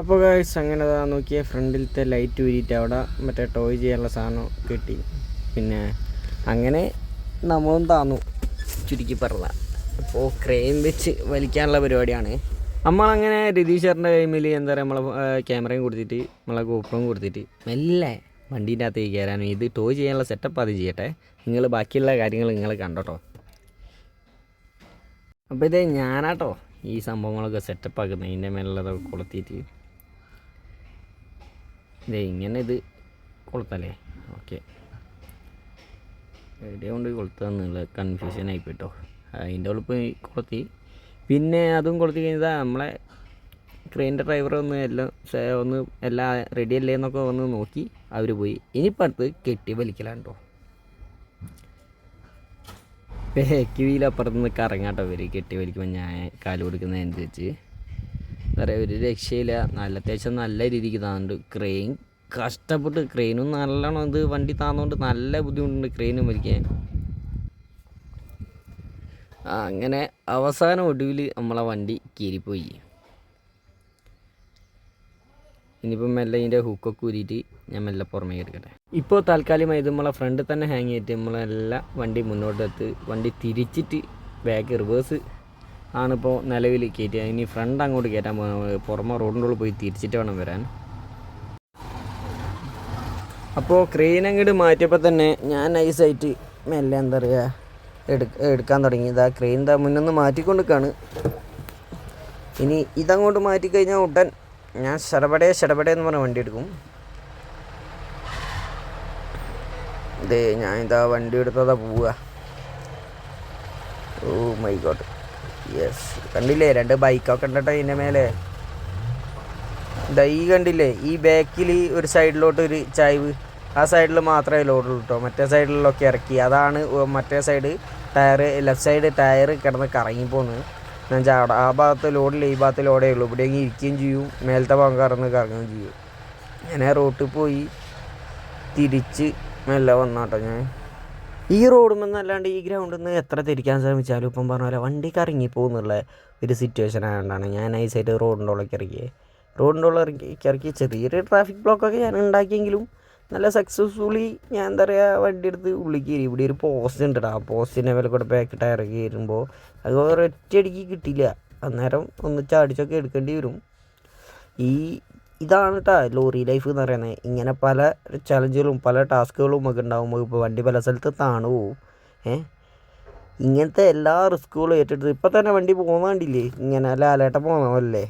അപ്പോൾ ഗൈസ് അങ്ങനെ നോക്കിയാൽ ഫ്രണ്ടിലത്തെ ലൈറ്റ് ഊരിയിട്ട് അവിടെ മറ്റേ ടോയ് ചെയ്യാനുള്ള സാധനം കിട്ടി. പിന്നെ അങ്ങനെ നമ്മളും താന്നു, ചുരുക്കി പറഞ്ഞ. അപ്പോൾ ക്രെയിൻ വെച്ച് വലിക്കാനുള്ള പരിപാടിയാണ്. നമ്മളങ്ങനെ രതീഷറിൻ്റെ ടൈമിൽ എന്താ പറയുക, നമ്മളെ ക്യാമറയും കൊടുത്തിട്ട് നമ്മളെ ഗോപ്രോയും കൊടുത്തിട്ട് മെല്ലെ വണ്ടീൻ്റെ അകത്തേക്ക് കയറാനും ഇത് ടോയ് ചെയ്യാനുള്ള സെറ്റപ്പ് അത് ചെയ്യട്ടെ. നിങ്ങൾ ബാക്കിയുള്ള കാര്യങ്ങൾ നിങ്ങൾ കണ്ടോട്ടോ. അപ്പോൾ ഇത് ഞാനാട്ടോ ഈ സംഭവങ്ങളൊക്കെ സെറ്റപ്പ് ആക്കുന്നത്. ഇതിൻ്റെ മേലുള്ളതൊക്കെ കൊളുത്തിയിട്ട് ഇങ്ങനെ ഇത് കൊളുത്തല്ലേ. ഓക്കെ, എവിടെ കൊണ്ട് കൊളുത്തുക കൺഫ്യൂഷൻ ആയിപ്പോയിട്ടോ. അതിൻ്റെ ഉള്ളിൽ കൊളുത്തി, പിന്നെ അതും കൊളുത്തി കഴിഞ്ഞാൽ നമ്മളെ ക്രെയിൻ്റെ ഡ്രൈവർ ഒന്ന് എല്ലാം റെഡി അല്ലേ എന്നൊക്കെ ഒന്ന് നോക്കി അവർ പോയി. ഇനിയിപ്പോൾ അടുത്ത് കെട്ടി വലിക്കലാണ് കേട്ടോ. ബാക്ക് വീലപ്പുറത്ത് നിന്ന് കറങ്ങാട്ടോ ഇവർ കെട്ടി വലിക്കുമ്പോൾ ഞാൻ കാല് കൊടുക്കുന്നതനുസരിച്ച്. എന്താ പറയുക, ഒരു രക്ഷയില്ല. അത്യാവശ്യം നല്ല രീതിക്ക് താന്നുണ്ട് ക്രെയിൻ. കഷ്ടപ്പെട്ട് ക്രെയിനും നല്ലോണം ഇത് വണ്ടി താന്നുകൊണ്ട് നല്ല ബുദ്ധിമുട്ടുണ്ട് ക്രെയിനും വലിക്കാൻ. അങ്ങനെ അവസാനം ഒടുവിൽ നമ്മളെ വണ്ടി കീറിപ്പോയി. ഇനിയിപ്പം മെല്ലെ ഇതിൻ്റെ ഹുക്കൊക്കെ ഊരിയിട്ട് ഞാൻ മെല്ലെ പുറമേക്ക് എടുക്കട്ടെ. ഇപ്പോൾ താൽക്കാലികമായി ഇത് നമ്മളെ ഫ്രണ്ടിൽ തന്നെ ഹാങ് ചെയ്തിട്ട് നമ്മളെല്ലാം വണ്ടി മുന്നോട്ടെടുത്ത് വണ്ടി തിരിച്ചിട്ട് ബാക്ക് റിവേഴ്സ് ആണിപ്പോൾ നിലവിൽ കയറ്റുക. ഇനി ഫ്രണ്ട് അങ്ങോട്ട് കയറ്റാൻ പോകുന്നത്, പുറമെ റോഡിൻ്റെ ഉള്ളിൽ പോയി തിരിച്ചിട്ട് വേണം വരാൻ. അപ്പോൾ ക്രെയിൻ അങ്ങോട്ട് മാറ്റിയപ്പോൾ തന്നെ ഞാൻ നൈസായിട്ട് മെല്ലെ എന്താ പറയുക എടുക്കാൻ തുടങ്ങി. ഇതാ ക്രെയിൻ മുന്നൊന്ന് മാറ്റിക്കൊണ്ടിരിക്കുകയാണ്. ഇനി ഇതങ്ങോട്ട് മാറ്റിക്കഴിഞ്ഞാൽ ഉടൻ ഞാൻ ഷടപടേ എന്ന് പറഞ്ഞ വണ്ടി എടുക്കും. ഞാൻ ഇതാ വണ്ടി എടുത്തതാ പോവുക. Oh my God, yes. കണ്ടില്ലേ 2 ബൈക്കൊക്കെ ഉണ്ടട്ടോ ഇതിൻ്റെ മേലെ. ഇതാ ഈ കണ്ടില്ലേ, ഈ ബാക്കിൽ ഒരു സൈഡിലോട്ട് ഒരു ചായ്വ്, ആ സൈഡിൽ മാത്രമേ ലോഡുള്ളൂ കേട്ടോ. മറ്റേ സൈഡിലൊക്കെ ഇറക്കി. അതാണ് മറ്റേ side tyre, left side tyre കിടന്ന് കറങ്ങിപ്പോകുന്നത്. എന്നുവെച്ചാൽ അവിടെ ആ ഭാഗത്ത് ലോഡില്ല, ഈ ഭാഗത്ത് ലോഡേ ഉള്ളൂ. ഇവിടെ എങ്കിൽ ഇരിക്കുകയും ചെയ്യും, മേലത്തെ ഭാഗം കറങ്ങുകയും ചെയ്യും. ഞാൻ റോട്ടിൽ പോയി തിരിച്ച് മെല്ലെ വന്നാട്ടോ. ഞാൻ ഈ റോഡുമെന്നല്ലാണ്ട് ഈ ഗ്രൗണ്ടിൽ നിന്ന് എത്ര തിരിക്കാൻ ശ്രമിച്ചാലും ഇപ്പം പറഞ്ഞ പോലെ വണ്ടി കറങ്ങിപ്പോകുന്നുള്ള ഒരു സിറ്റുവേഷൻ ആയതുകൊണ്ടാണ് ഞാൻ നൈസായിട്ട് റോഡിൻ്റെ ഉള്ളിലേക്ക് ഇറക്കിയത്. റോഡിൻ്റെ ഉള്ളിലേക്ക് ഇറക്കി ചെറിയൊരു ട്രാഫിക് ബ്ലോക്കൊക്കെ ഞാൻ ഉണ്ടാക്കിയെങ്കിലും നല്ല സക്സസ്ഫുള്ളി ഞാൻ എന്താ പറയുക വണ്ടി എടുത്ത് ഉള്ളിൽ കയറി. ഇവിടെ ഒരു പോസ്റ്റ് ഉണ്ട്, ആ പോസ്റ്റിൻ്റെ മേലെ കൂടെ ബാക്ക് ടയർ കയറുമ്പോൾ അത് ഒരൊറ്റയടിക്ക് കിട്ടില്ല. അന്നേരം ഒന്ന് ചാടിച്ചൊക്കെ എടുക്കേണ്ടി വരും. ഇതാണ് കേട്ടോ ലോറി ലൈഫ് എന്ന് പറയുന്നത്. ഇങ്ങനെ പല ചലഞ്ചുകളും പല ടാസ്കുകളും ഒക്കെ ഉണ്ടാകുമ്പോൾ ഇപ്പോൾ വണ്ടി പല സ്ഥലത്ത് താണു പോവും. ഇങ്ങനത്തെ എല്ലാ റിസ്കുകളും ഏറ്റെടുത്ത് ഇപ്പം തന്നെ വണ്ടി പോകുന്ന കണ്ടില്ലേ, ഇങ്ങനെ ലാലേട്ടൻ പോകുന്നതല്ലേ.